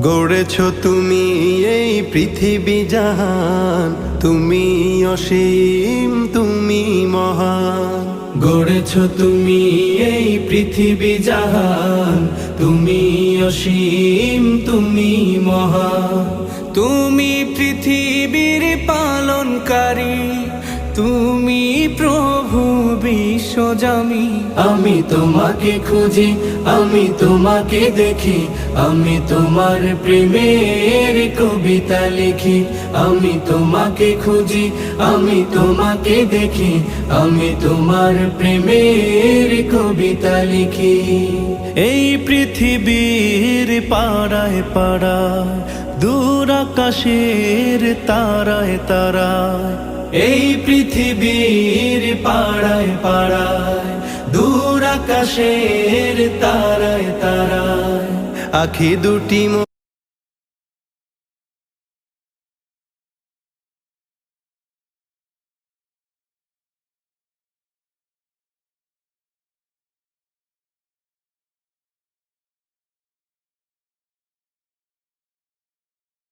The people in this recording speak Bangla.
গড়েছ তুমি এই পৃথিবী জাহান, তুমি অসীম তুমি মহান। গড়েছ তুমি এই পৃথিবী জাহান, তুমি অসীম তুমি মহান। তুমি পৃথিবীর পালনকারী, তুমি প্রভু বিশ্বজামি। আমি তোমাকে খুঁজি, আমি তোমাকে দেখি, আমি তোমার প্রেমের কবিতা লিখি। আমি তোমাকে খুঁজি, আমি তোমাকে দেখি, আমি তোমার প্রেমের কবিতা লিখি। এই পৃথিবীর পাড়ায় পাড়ায়, দূর আকাশের তারায় তারায়, এই পৃথিবীর পাড়ায় পাড়ায়, দূর আকাশের তারায় তারায়, আখি দুটি